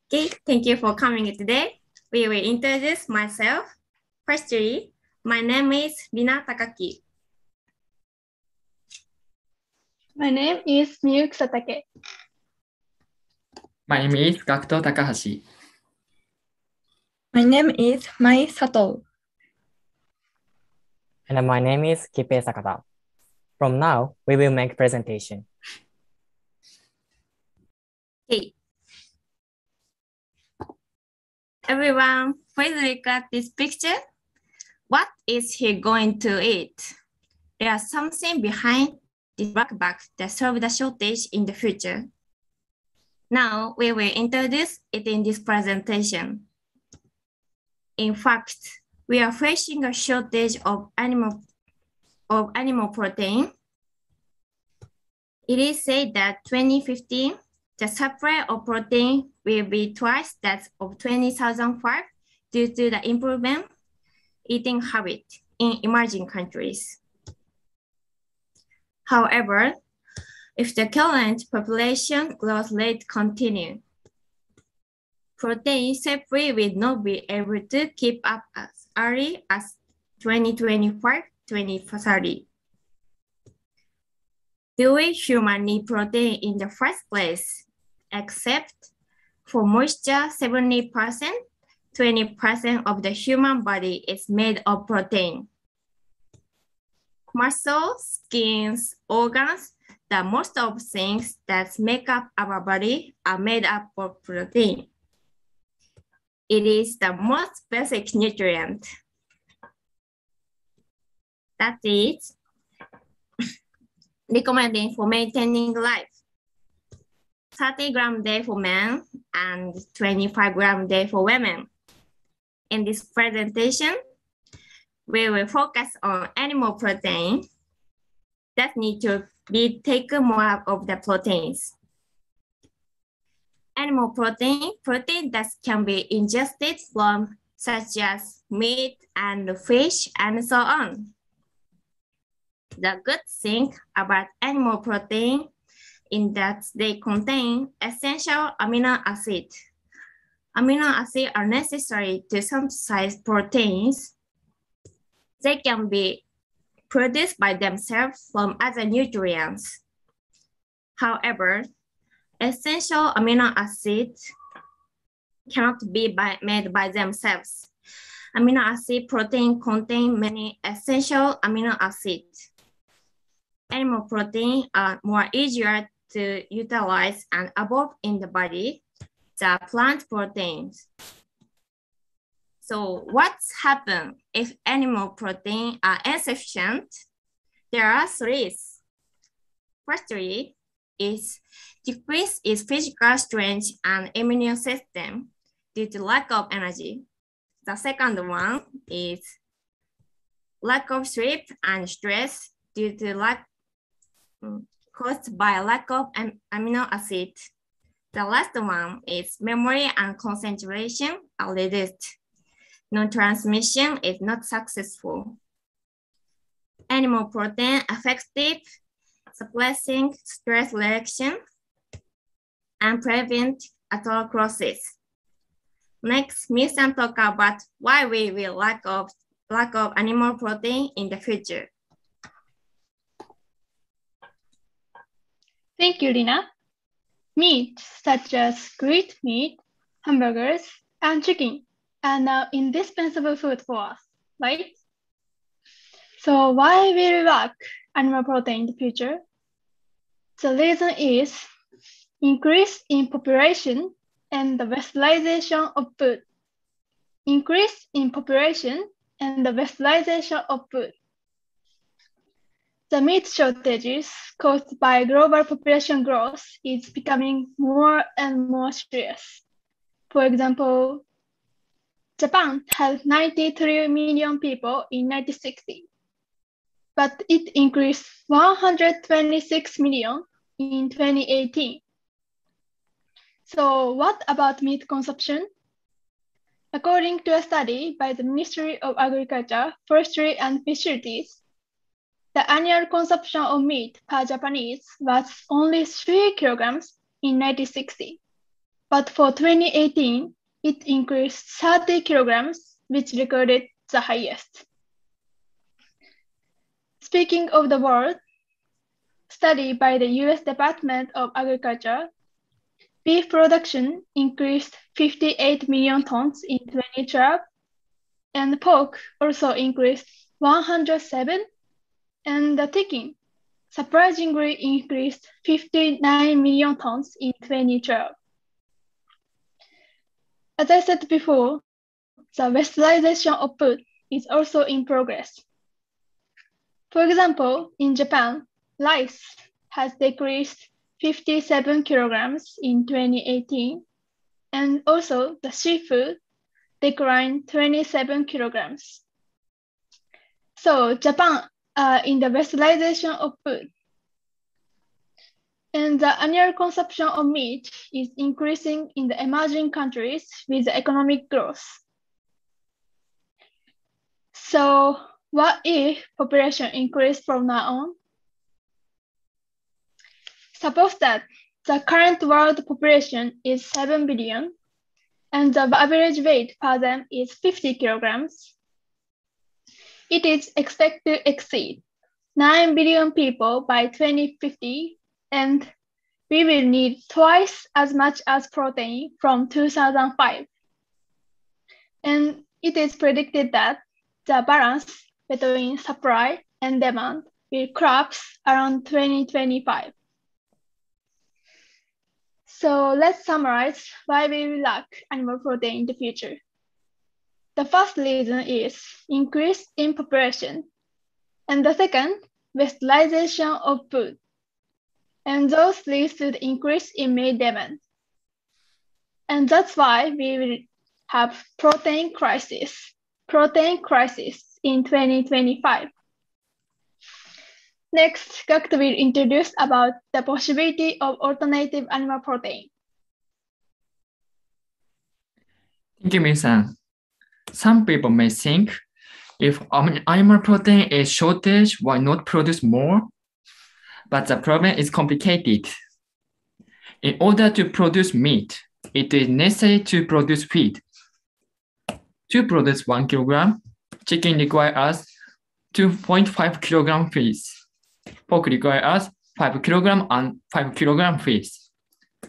Okay, thank you for coming today. We will introduce myself. Firstly, my name is Rina Takaki. My name is Miyu Kusatake. My name is Gakuto Takahashi. My name is Mai Sato. And my name is Kippei Sakata. From now, we will make presentation. Okay. Everyone, please look at this picture. What is he going to eat? There is something behind this backpack that serves the shortage in the future. Now, we will introduce it in this presentation. In fact, we are facing a shortage of animal protein. It is said that 2015, the supply of protein will be twice that of 2005 due to the improvement eating habit in emerging countries. However, if the current population growth rate continues, protein supply will not be able to keep up as early as 2025-2030. Do we humans need protein in the first place? Except for moisture, 70%, 20% of the human body is made of protein. Muscles, skins, organs, the most of things that make up our body are made up of protein. It is the most basic nutrient. That is recommended for maintaining life. 30 grams a day for men and 25 grams a day for women. In this presentation, we will focus on animal protein that need to be taken more of the proteins. Animal protein that can be ingested from such as meat and fish and so on. The good thing about animal protein is that they contain essential amino acids. Amino acids are necessary to synthesize proteins. They can be produced by themselves from other nutrients. However, essential amino acids cannot be made by themselves. Amino acid protein contain many essential amino acids. Animal protein are more easier to utilize and absorb in the body than plant proteins. So what's happened if animal protein are insufficient? There are three. Firstly, is decrease its physical strength and immune system due to lack of energy. The second one is lack of sleep and stress due to caused by lack of amino acid. The last one is memory and concentration are reduced. Non-transmission is not successful. Animal protein effective suppressing stress reaction and prevent atherosclerosis. Next, Miyu-san talk about why we will lack of animal protein in the future. Thank you, Rina. Meat such as grilled meat, hamburgers, and chicken are now indispensable food for us, right? So why will we lack animal protein in the future? The reason is increase in population and the westernization of food. Increase in population and the westernization of food. The meat shortages caused by global population growth is becoming more and more serious. For example, Japan had 93 million people in 1960, but it increased 126 million in 2018. So what about meat consumption? According to a study by the Ministry of Agriculture, Forestry and Fisheries, the annual consumption of meat per Japanese was only 3 kilograms in 1960. but for 2018, it increased 30 kilograms, which recorded the highest. Speaking of the world, study by the US Department of Agriculture, beef production increased 58 million tons in 2012, and pork also increased 107, and the chicken surprisingly increased 59 million tons in 2012. As I said before, the westernization of food is also in progress. For example, in Japan, rice has decreased 57 kilograms in 2018, and also the seafood declined 27 kilograms. So Japan in the westernization of food. And the annual consumption of meat is increasing in the emerging countries with economic growth. So what if population increase from now on? Suppose that the current world population is 7 billion and the average weight per them is 50 kilograms. It is expected to exceed 9 billion people by 2050, and we will need twice as much as protein from 2005. And it is predicted that the balance between supply and demand will collapse around 2025. So let's summarize why we will lack animal protein in the future. The first reason is increase in population, and the second, westernization of food. And those lead to the increase in meat demand. And that's why we will have protein crisis in 2025. Next, Gakuto will introduce about the possibility of alternative animal protein. Thank you, Min-san. Some people may think, if animal protein is shortage, why not produce more? But the problem is complicated. In order to produce meat, it is necessary to produce feed. To produce 1 kilogram, chicken requires 2.5 kilogram feed. Pork requires 5 kilogram and 5 kilogram feed.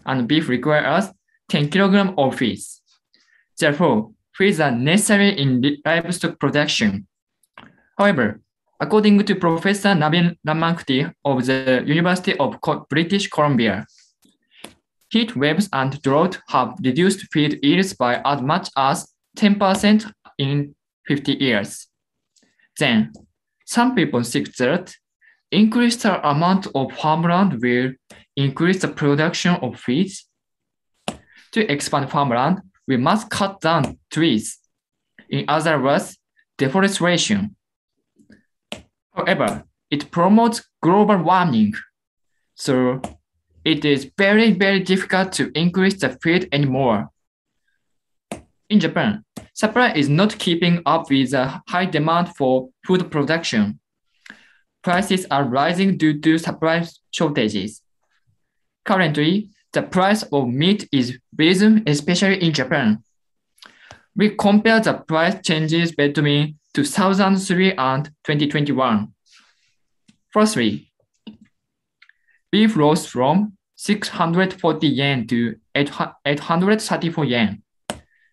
And beef requires 10 kilogram of feed. Therefore, feeds are necessary in livestock production. However, according to Professor Navin Ramakti of the University of British Columbia, heat waves and drought have reduced feed yields by as much as 10% in 50 years. Then, some people think that increase the amount of farmland will increase the production of feeds. To expand farmland, we must cut down trees. In other words, deforestation. However, it promotes global warming. So it is very, very difficult to increase the feed anymore. In Japan, supply is not keeping up with the high demand for food production. Prices are rising due to supply shortages. Currently, the price of meat is risen, especially in Japan. We compare the price changes between 2003 and 2021. Firstly, beef rose from 640 yen to 834 yen.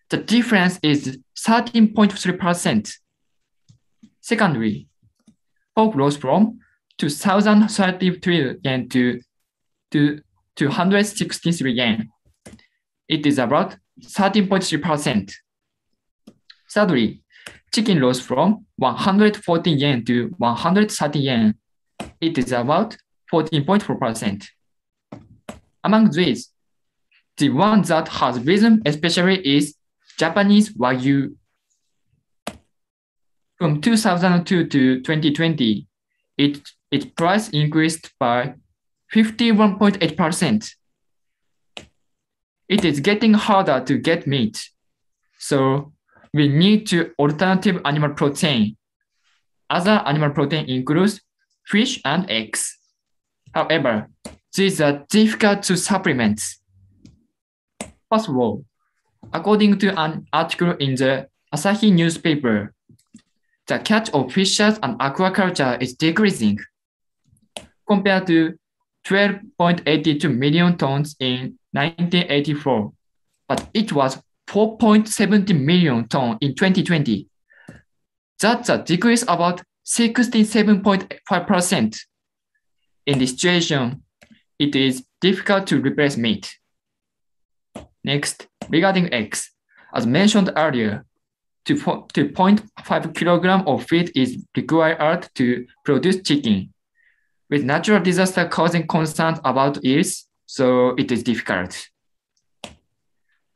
The difference is 13.3%. Secondly, pork rose from 2,033 yen to 263 yen. It is about 13.3%. Thirdly, chicken rose from 140 yen to 130 yen. It is about 14.4%. Among these, the one that has risen especially is Japanese Wagyu. From 2002 to 2020, its price increased by 51.8%. It is getting harder to get meat, so we need to alternative animal protein. Other animal protein includes fish and eggs. However, these are difficult to supplement. First of all, according to an article in the Asahi newspaper, the catch of fishes and aquaculture is decreasing compared to 12.82 million tons in 1984, but it was 4.70 million tons in 2020. That's a decrease about 67.5%. In this situation, it is difficult to replace meat. Next, regarding eggs, as mentioned earlier, 2.5 kilograms of feed is required to produce chicken. With natural disaster causing concerns about yields, so it is difficult.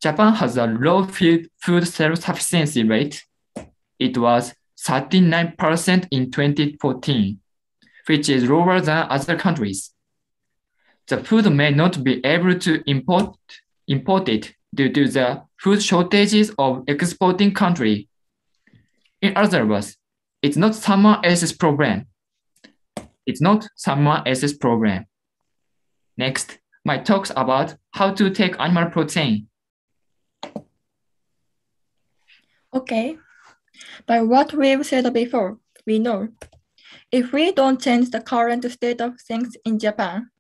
Japan has a low food self-sufficiency rate. It was 39% in 2014, which is lower than other countries. The food may not be able to import it due to the food shortages of exporting country. In other words, it's not someone else's problem. It's not someone else's problem. Next, my talks about how to take animal protein. Okay. By what we've said before, we know if we don't change the current state of things in Japan,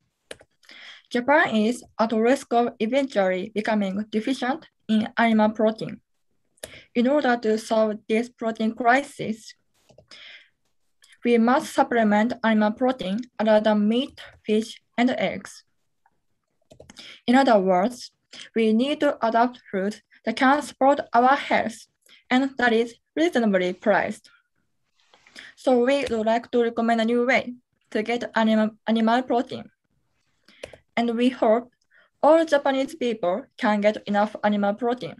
Japan is at risk of eventually becoming deficient in animal protein. In order to solve this protein crisis, we must supplement animal protein other than meat, fish, and eggs. In other words, we need to adopt food that can support our health and that is reasonably priced. So we would like to recommend a new way to get animal protein. And we hope all Japanese people can get enough animal protein.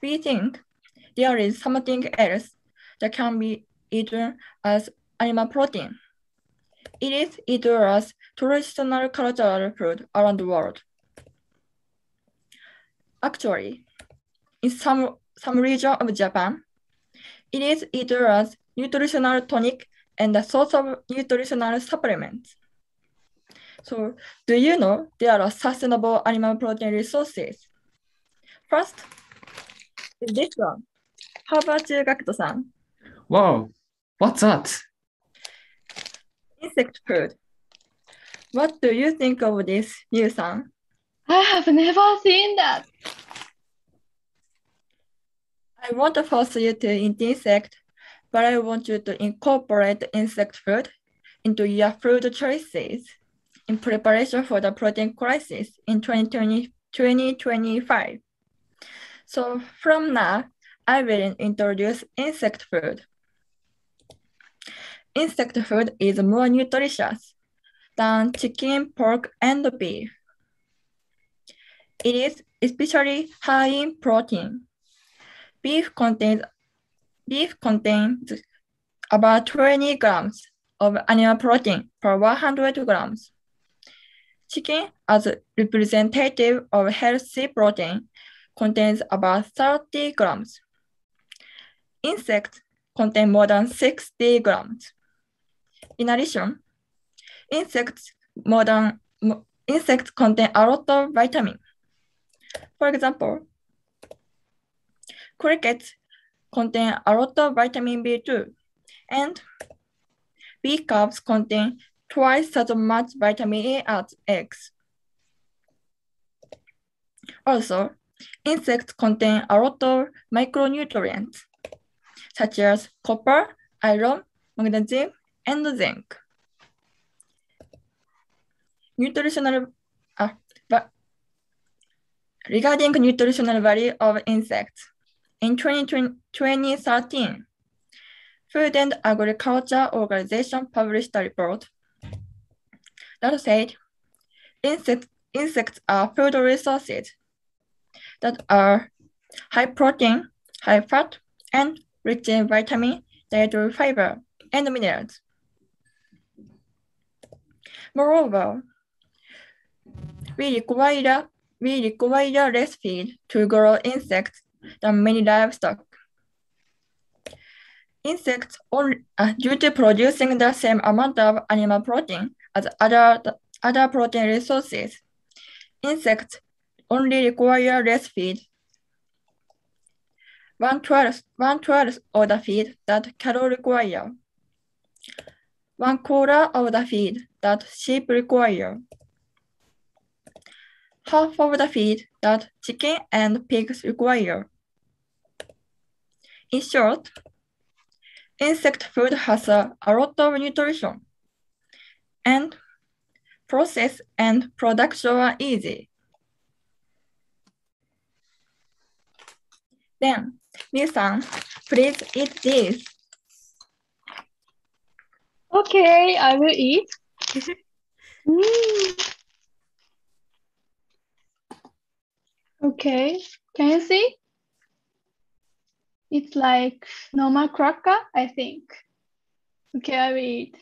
We think there is something else that can be eaten as animal protein. It is eaten as traditional cultural food around the world. Actually, in some region of Japan, it is eaten as nutritional tonic and a source of nutritional supplements. So, do you know there are sustainable animal protein resources? First, is this one. How about you, Gakuto-san? Wow, what's that? Insect food. What do you think of this, Miu-san? I have never seen that. I want to force you to eat insect, but I want you to incorporate insect food into your food choices in preparation for the protein crisis in 2025. So from now, I will introduce insect food. Insect food is more nutritious than chicken, pork, and beef. It is especially high in protein. Beef contains about 20 grams of animal protein per 100 grams. Chicken, as representative of healthy protein, contains about 30 grams. Insects contain more than 60 grams. In addition, insects contain a lot of vitamins. For example, crickets contain a lot of vitamin B2, and bee calves contain twice as much vitamin A as eggs. Also, insects contain a lot of micronutrients, such as copper, iron, magnesium, and zinc. Regarding nutritional value of insects, in 2013, Food and Agriculture Organization published a report that said insects are food resources that are high protein, high fat, and rich in vitamin, dietary fiber, and minerals. Moreover, we require less feed to grow insects than many livestock. Insects, due to producing the same amount of animal protein as other protein resources, insects only require less feed. 1/12 of the feed that cattle require. 1/4 of the feed that sheep require. Half of the feed that chicken and pigs require. In short, insect food has a lot of nutrition, and process and production are easy. Then, Miu-san, please eat this. Okay, I will eat. Okay, can you see? It's like normal cracker, I think. Okay, I will eat.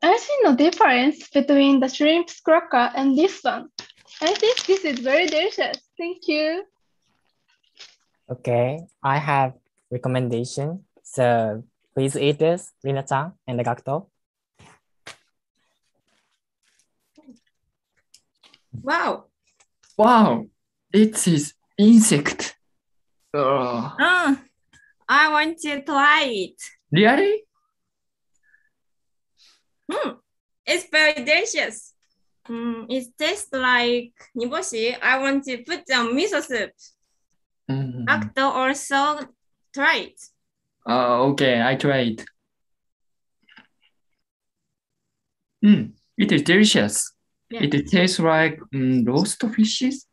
I see no difference between the shrimp's cracker and this one. I think this is very delicious. Thank you. Okay, I have recommendation. So please eat this, Rina-chan and Gakuto. Wow. Wow, it is insect. Ugh. I want to try it. Really? It's very delicious. It tastes like niboshi. I want to put some miso soup. Acto also try it. Okay, I tried. It is delicious. Yeah. It tastes like roast fishes.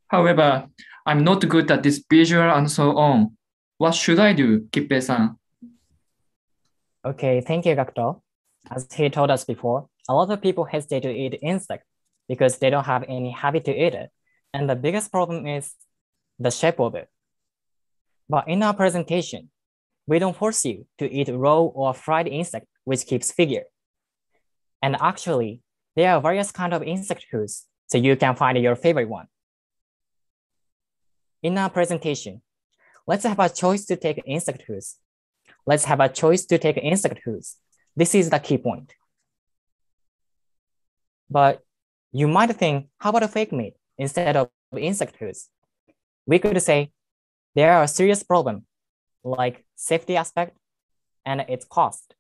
However, I'm not good at this visual and so on. What should I do, Kippei-san? Okay, thank you, Gakuto. As he told us before, a lot of people hesitate to eat insect because they don't have any habit to eat it. And the biggest problem is the shape of it. But in our presentation, we don't force you to eat raw or fried insect, which keeps figure. And actually, there are various kinds of insect foods, so you can find your favorite one. In our presentation, let's have a choice to take insect foods. Let's have a choice to take insect foods. This is the key point. But you might think, how about a fake meat instead of insect foods? We could say there are a serious problem like safety aspect and its cost.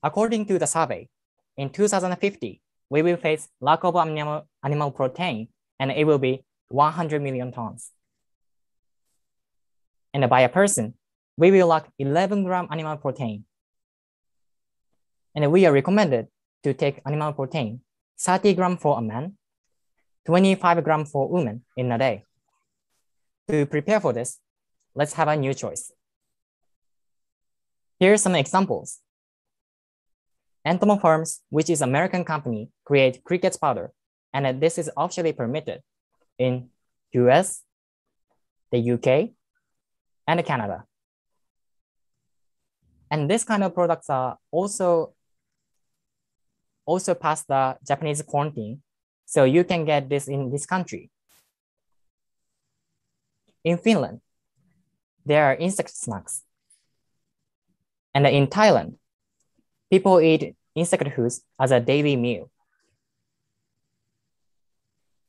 According to the survey, in 2050, we will face lack of animal protein, and it will be 100 million tons. And by a person, we will lack 11 gram animal protein. And we are recommended to take animal protein 30 gram for a man, 25 gram for women in a day. To prepare for this, let's have a new choice. Here are some examples. Entomo Farms, which is an American company, create crickets powder, and this is officially permitted in US, the UK, and Canada. And this kind of products are also past the Japanese quarantine, so you can get this in this country. In Finland, there are insect snacks. And in Thailand, people eat insect foods as a daily meal.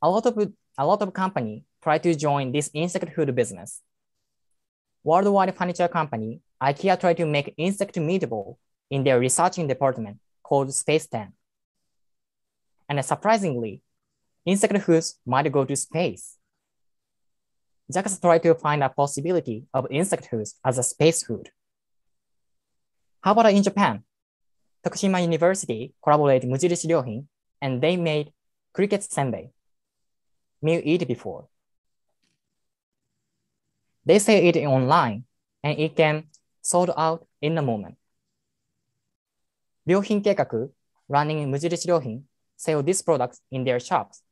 A lot of companies try to join this insect food business. Worldwide furniture company, IKEA tried to make insect meatball in their researching department called Space 10. And surprisingly, insect foods might go to space. JAXA tried to find a possibility of insect foods as a space food. How about in Japan? Tokushima University collaborated with Mujirishi Ryohin, and they made cricket senbei. May you eat before? They sell it online, and it can sold out in a moment. Ryohin Keikaku, running Mujirishi Ryohin, sell these products in their shops.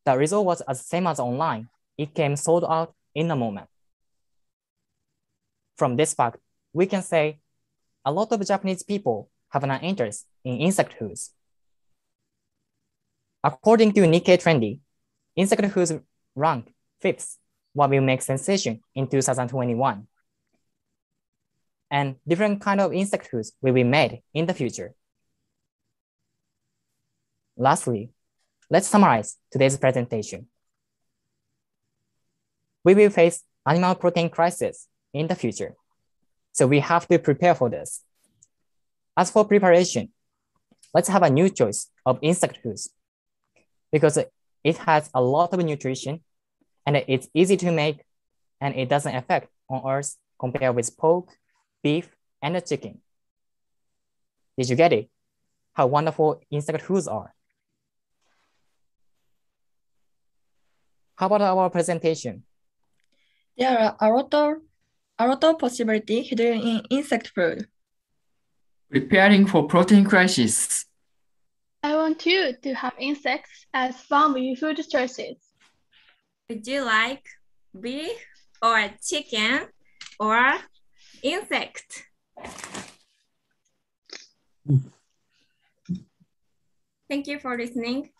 The result was as same as online. It came sold out in a moment. From this fact, we can say a lot of Japanese people have an interest in insect foods. According to Nikkei Trendy, insect foods ranked 5th, what will make sensation in 2021. And different kind of insect foods will be made in the future. Lastly, let's summarize today's presentation. We will face animal protein crisis in the future, so we have to prepare for this. As for preparation, let's have a new choice of insect foods because it has a lot of nutrition and it's easy to make and it doesn't affect on Earth compared with pork, beef, and chicken. Did you get it? How wonderful insect foods are. How about our presentation? There are a lot of possibility hidden in insect food. Preparing for protein crisis. I want you to have insects as one of your food choices. Would you like beef or chicken or insect? Thank you for listening.